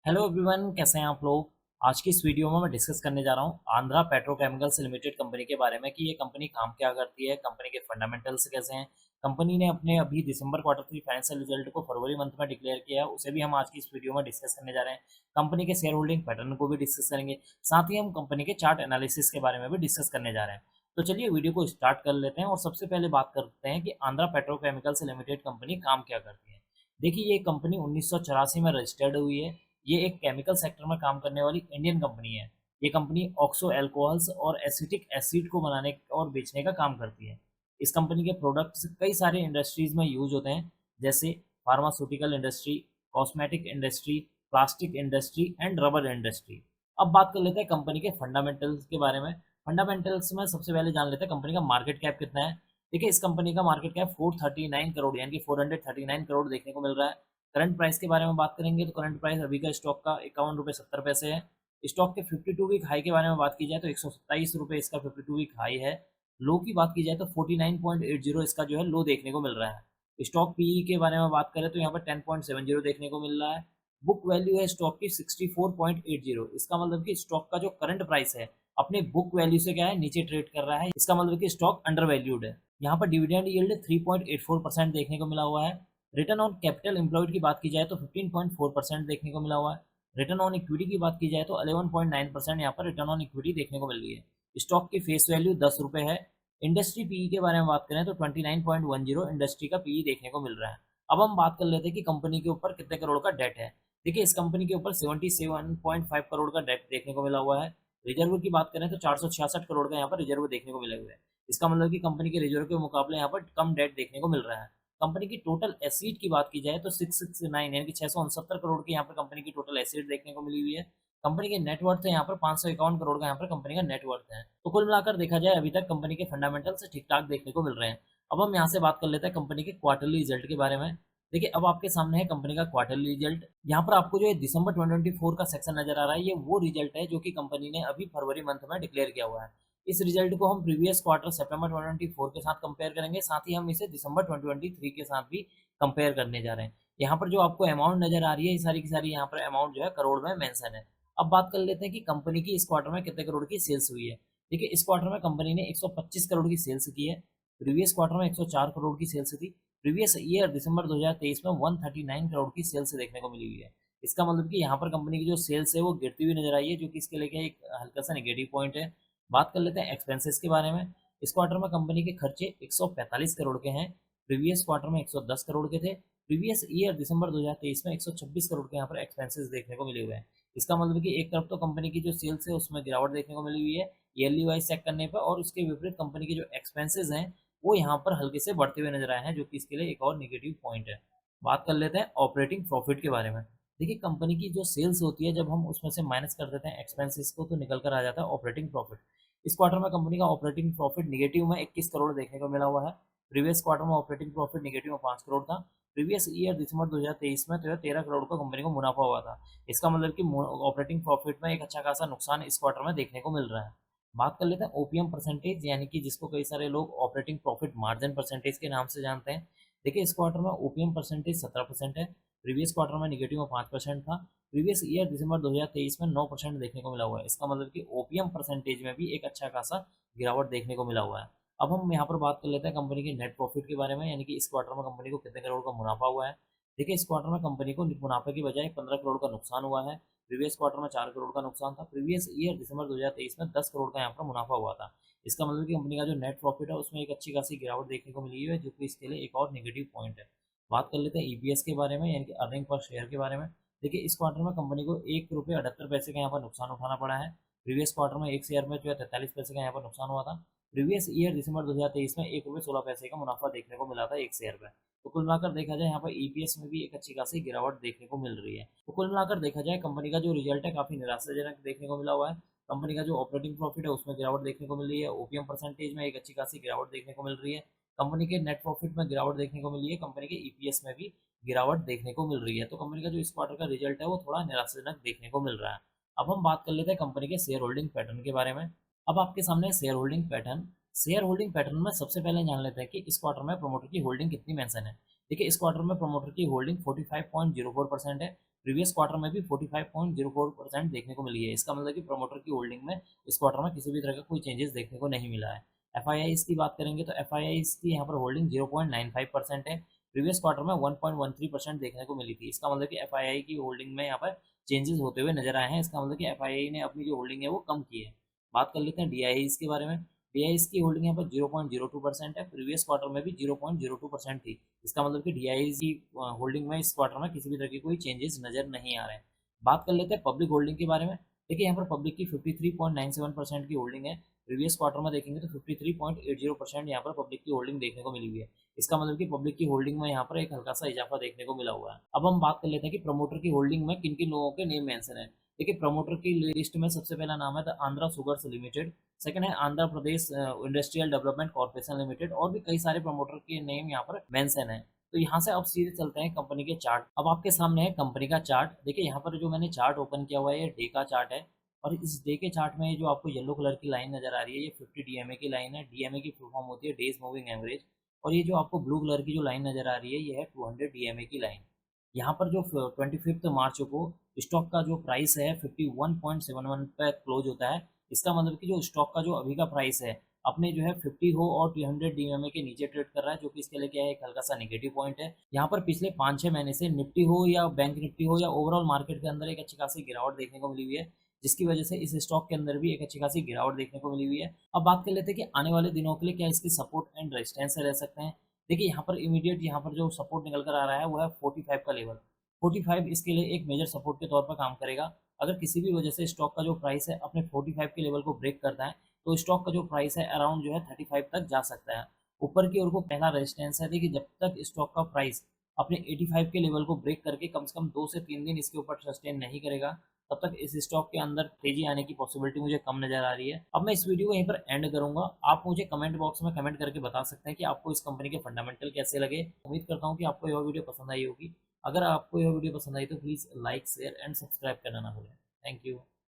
Hello everyone, कैसे हैं आप लोग। आज की इस वीडियो में मैं डिस्कस करने जा रहा हूँ आंध्रा पेट्रोकेमिकल्स लिमिटेड कंपनी के बारे में कि ये कंपनी काम क्या करती है, कंपनी के फंडामेंटल्स कैसे हैं। कंपनी ने अपने अभी दिसंबर क्वार्टर 3 फाइनेंशियल रिजल्ट को फरवरी मंथ में डिक्लेयर किया है, उसे भी हम आज की इस वीडियो में डिस्कस करने जा रहे हैं। कंपनी के शेयर होल्डिंग पैटर्न को भी डिस्कस करेंगे, साथ ही हम कंपनी के चार्ट एनालिसिस के बारे में भी डिस्कस करने जा रहे हैं। तो चलिए वीडियो को स्टार्ट कर लेते हैं और सबसे पहले बात करते हैं कि आंध्रा पेट्रोकेमिकल्स लिमिटेड कंपनी काम क्या करती है। देखिए, ये कंपनी 1984 में रजिस्टर्ड हुई है। ये एक केमिकल सेक्टर में काम करने वाली इंडियन कंपनी है। ये कंपनी ऑक्सो अल्कोहल्स और एसिटिक एसिड को बनाने और बेचने का काम करती है। इस कंपनी के प्रोडक्ट्स कई सारे इंडस्ट्रीज में यूज होते हैं, जैसे pharmaceutical industry, cosmetic industry, plastic industry and rubber industry. अब बात कर लेते हैं कंपनी के फंडामेंटल्स के बारे में। फंडामेंटल्स में सबसे पहले जान लेते हैं कंपनी का मार्केट कैप कितना है। देखिए, इस कंपनी का मार्केट कैप 439 करोड़ यानी कि 439 करोड़ देखने को मिल रहा है। करंट प्राइस के बारे में बात करेंगे तो करंट प्राइस अभी का स्टॉक का 51 रुपये 70 पैसे है। स्टॉक के 52 वीक हाई के बारे में बात की जाए तो 127 रुपये इसका 52 वीक हाई है। लो की बात की जाए तो 49.80 इसका जो है लो देखने को मिल रहा है। स्टॉक पीई के बारे में बात करें तो यहाँ पर 10.70 देखने को मिल रहा है। बुक वैल्यू है स्टॉक की 64.80। इसका मतलब कि स्टॉक का जो करंट प्राइस है अपने बुक वैल्यू से क्या है नीचे ट्रेड कर रहा है। इसका मतलब कि स्टॉक अंडर वैल्यूड है। यहाँ पर डिविडेंड यील्ड 3.84% देखने को मिला हुआ है। रिटर्न ऑन कैपिटल एम्प्लॉयड की बात की जाए तो 15.4% देखने को मिला हुआ है। रिटर्न ऑन इक्विटी की बात की जाए तो 11.9% यहाँ पर रिटर्न ऑन इक्विटी देखने को मिल रही है। स्टॉक की फेस वैल्यू 10 रुपये है। इंडस्ट्री पीई के बारे में बात करें तो 29.10 इंडस्ट्री का पीई देखने को मिल रहा है। अब हम बात कर लेते हैं कि कंपनी के ऊपर कितने करोड़ का डेट है। देखिए, इस कंपनी के ऊपर 77.5 करोड़ का डेट देखने को मिला हुआ है। रिजर्व की बात करें तो 466 करोड़ का यहाँ पर रिजर्व देखने को मिले हुए हैं। इसका मतलब कि कंपनी के रिजर्व के मुकाबले यहाँ पर कम डेट देखने को मिल रहा है। कंपनी की टोटल एसिड की बात की जाए तो 669 यानी कि 669 करोड़ की यहाँ पर कंपनी की टोटल एसिड देखने को मिली हुई है। कंपनी के नेटवर्थ है यहाँ पर 551 करोड़ का यहाँ पर कंपनी का नेटवर्थ है। तो कुल मिलाकर देखा जाए अभी तक कंपनी के फंडामेंटल से ठीक ठाक देखने को मिल रहे हैं। अब हम यहाँ से बात कर लेते हैं कंपनी के क्वार्टरली रिजल्ट के बारे में। देखिए, अब आपके सामने है कंपनी का क्वार्टरली रिजल्ट। यहाँ पर आपको जो है दिसंबर 2024 का सेक्शन नजर आ रहा है, ये वो रिजल्ट है जो कि कंपनी ने अभी फरवरी मंथ में डिक्लेयर किया हुआ है। इस रिजल्ट को हम प्रीवियस क्वार्टर सितंबर 2024 के साथ कंपेयर करेंगे, साथ ही हम इसे दिसंबर 2023 के साथ भी कंपेयर करने जा रहे हैं। यहाँ पर जो आपको अमाउंट नजर आ रही है, ये सारी की सारी यहाँ पर अमाउंट जो है करोड़ में मेंशन है। अब बात कर लेते हैं कि कंपनी की इस क्वार्टर में कितने करोड़ की सेल्स हुई है। देखिए, इस क्वार्टर में कंपनी ने 125 करोड़ की सेल्स की है। प्रीवियस क्वार्टर में 104 करोड़ की सेल्स थी। प्रीवियस ईयर दिसंबर 2023 में 139 करोड़ की सेल्स देखने को मिली हुई है। इसका मतलब कि यहाँ पर कंपनी की जो सेल्स है वो गिरती हुई नजर आई है, जो कि इसके लेके एक हल्का सा नेगेटिव पॉइंट है। बात कर लेते हैं एक्सपेंसेस के बारे में। इस क्वार्टर में कंपनी के खर्चे 145 करोड़ के हैं। प्रीवियस क्वार्टर में 110 करोड़ के थे। प्रीवियस ईयर दिसंबर 2023 में 126 करोड़ के यहाँ पर एक्सपेंसेस देखने को मिले हुए हैं। इसका मतलब कि एक तरफ तो कंपनी की जो सेल्स है उसमें गिरावट देखने को मिली हुई है ईयरली वाइज चेक करने पर, और उसके विपरीत कंपनी के जो एक्सपेंसेस हैं वो यहाँ पर हल्के से बढ़ते हुए नजर आए हैं, जो कि इसके लिए एक और नेगेटिव पॉइंट है। बात कर लेते हैं ऑपरेटिंग प्रॉफिट के बारे में। देखिए, कंपनी की जो सेल्स होती है जब हम उसमें से माइनस कर देते हैं एक्सपेंसेस को तो निकल कर आ जाता है ऑपरेटिंग प्रॉफिट। इस क्वार्टर में कंपनी का ऑपरेटिंग प्रॉफिट निगेटिव में 21 करोड़ देखने को मिला हुआ है। प्रीवियस क्वार्टर में ऑपरेटिंग प्रॉफिट निगेटिव में 5 करोड़ था। प्रीवियस ईयर दिसंबर 2023 में तो यह 13 करोड़ का कंपनी को मुनाफा हुआ था। इसका मतलब कि ऑपरेटिंग प्रॉफिट में एक अच्छा खासा नुकसान इस क्वार्टर में देखने को मिल रहा है। बात कर लेते हैं ओपीएम परसेंटेज, यानी कि जिसको कई सारे लोग ऑपरेटिंग प्रॉफिट मार्जिन परसेंटेज के नाम से जानते हैं। देखिए, इस क्वार्टर में ओपीएम परसेंटेज 17% है। प्रीवियस क्वार्टर में निगेटिव में 5% था। प्रीवियस ईयर दिसंबर 2023 में 9% देखने को मिला हुआ है। इसका मतलब कि ओपीएम परसेंटेज में भी एक अच्छा खासा गिरावट देखने को मिला हुआ है। अब हम यहाँ पर बात कर लेते हैं कंपनी के नेट प्रॉफिट के बारे में, यानी कि इस क्वार्टर में कंपनी को कितने करोड़ का मुनाफा हुआ है। देखिए, इस क्वार्टर में कंपनी को मुनाफे की बजाय 15 करोड़ का नुकसान हुआ है। प्रीवियस क्वार्टर में 4 करोड़ का नुकसान था। प्रीवियस ईयर दिसंबर 2023 में 10 करोड़ का यहाँ पर मुनाफा हुआ था। इसका मतलब कि कंपनी का जो नेट प्रॉफिट है उसमें एक अच्छी खासी गिरावट देखने को मिली है, जो कि इसके लिए एक और नेगेटिव पॉइंट है। बात कर लेते हैं ईपीएस के बारे में, यानी कि अर्निंग पर शेयर के बारे में। देखिए, इस क्वार्टर में कंपनी को 1 रुपये 78 पैसे का यहाँ पर नुकसान उठाना पड़ा है। प्रीवियस क्वार्टर में एक शेयर में जो है 43 पैसे का यहाँ पर नुकसान हुआ था। प्रीवियस ईयर दिसंबर 2023 में 1 रुपये 16 पैसे का मुनाफा देखने को मिला था एक शेयर पर। तो कुल मिलाकर देखा जाए यहाँ पर ईपीएस में भी एक अच्छी खासी गिरावट देखने को मिल रही है। तो कुल मिलाकर देखा जाए कंपनी का जो रिजल्ट है काफी निराशाजनक देखने को मिला हुआ है। कंपनी का जो ऑपरेटिंग प्रॉफिट है उसमें गिरावट देखने को मिल रही है। ओपीएम परसेंटेज में एक अच्छी खासी गिरावट देखने को मिल रही है। कंपनी के नेट प्रॉफिट में गिरावट देखने को मिली है। कंपनी के ईपीएस में भी गिरावट देखने को मिल रही है। तो कंपनी का जो इस क्वार्टर का रिजल्ट है वो थोड़ा निराशाजनक देखने को मिल रहा है। अब हम बात कर लेते हैं कंपनी के शेयर होल्डिंग पैटर्न के बारे में। अब आपके सामने share holding pattern. Share holding pattern में सबसे पहले जान लेते हैं कि इस क्वार्टर में प्रमोटर की होल्डिंग कितनी मेंशन है। देखिए, इस क्वार्टर में प्रमोटर की होल्डिंग 45.04% है। प्रीवियस क्वार्टर में भी 45.04% देखने को मिली है। इसका मतलब कि प्रमोटर की होल्डिंग में इस क्वार्टर में किसी भी तरह का कोई चेंजेस देखने को नहीं मिला है। एफआईआईस की बात करेंगे तो एफआईआईस की यहाँ पर होल्डिंग 0.95% है। प्रीवियस क्वार्टर में 1.13% देखने को मिली थी। इसका मतलब कि एफआईआई की होल्डिंग में यहाँ पर चेंजेस होते हुए नजर आए हैं। इसका मतलब कि एफआईआई ने अपनी जो होल्डिंग है वो कम की है। बात कर लेते हैं डीआईआईस के बारे में। डीआईआईस की होल्डिंग यहाँ पर 0.02% है। प्रीवियस क्वार्टर में भी 0.02% थी। इसका मतलब कि डीआईआईस की होल्डिंग में इस क्वार्टर में किसी भी तरह की कोई चेंजेस नजर नहीं आ रहे हैं। बात कर लेते हैं पब्लिक होल्डिंग के बारे में। देखिए यहाँ पर पब्लिक की 53.97% की होल्डिंग है। प्रीवियस क्वार्टर में देखेंगे तो 53.80% यहाँ पर पब्लिक की होल्डिंग देखने को मिली हुई है। इसका मतलब कि पब्लिक की होल्डिंग में यहाँ पर एक हल्का सा इजाफा देखने को मिला हुआ है। अब हम बात कर लेते हैं कि प्रमोटर की होल्डिंग में किन किन लोगों के नेम मेंशन है। देखिए प्रमोटर की लिस्ट में सबसे पहला नाम है the Andhra sugars limited, second है Andhra Pradesh industrial development corporation limited, और भी कई सारे प्रमोटर के नेम यहाँ पर मेंशन है। तो यहाँ से अब सीधे चलते हैं कंपनी के चार्ट। अब आपके सामने है कंपनी का चार्ट। देखिए यहाँ पर जो मैंने चार्ट ओपन किया हुआ है ये डे का चार्ट है, और इस डे के चार्ट में जो आपको येलो कलर की लाइन नजर आ रही है ये 50 डीएमए की लाइन है। डीएमए की फुल फॉर्म होती है डेज मूविंग एवरेज। और ये जो आपको ब्लू कलर की जो लाइन नजर आ रही है ये है 200 डीएमए की लाइन। यहाँ पर जो 25 मार्च को स्टॉक का जो प्राइस है 51.71 पे क्लोज होता है। इसका मतलब कि जो स्टॉक का जो अभी का प्राइस है अपने जो है 50 हो और 200 डीएमए के नीचे ट्रेड कर रहा है, जो कि इसके लिए क्या है एक हल्का सा नेगेटिव पॉइंट है। यहाँ पर पिछले 5-6 महीने से निफ्टी हो या बैंक निफ्टी हो या ओवरऑल मार्केट के अंदर एक अच्छी खासी गिरावट देखने को मिली हुई है, जिसकी वजह से इस स्टॉक के अंदर भी एक अच्छी खासी गिरावट देखने को मिली हुई है। अब बात कर लेते हैं कि आने वाले दिनों के लिए क्या इसकी सपोर्ट एंड रेजिस्टेंस रह सकते हैं। देखिए यहाँ पर इमीडिएट यहाँ पर जो सपोर्ट निकल कर आ रहा है वो है 45 का लेवल। 45 इसके लिए एक मेजर सपोर्ट के तौर पर काम करेगा। अगर किसी भी वजह से स्टॉक का जो प्राइस है अपने 45 के लेवल को ब्रेक करता है तो स्टॉक का जो प्राइस है अराउंड जो है 35 तक जा सकता है। ऊपर की ओर को पहला रेजिस्टेंस है। देखिए जब तक स्टॉक का प्राइस अपने 85 के लेवल को ब्रेक करके कम से कम 2 से 3 दिन इसके ऊपर सस्टेन नहीं करेगा, तब तक इस स्टॉक के अंदर तेजी आने की पॉसिबिलिटी मुझे कम नजर आ रही है। अब मैं इस वीडियो को यहीं पर एंड करूंगा। आप मुझे कमेंट बॉक्स में कमेंट करके बता सकते हैं कि आपको इस कंपनी के फंडामेंटल कैसे लगे। उम्मीद करता हूँ कि आपको यह वीडियो पसंद आई होगी। अगर आपको यह वीडियो पसंद आई तो please like share and subscribe करना ना भूलें। Thank you.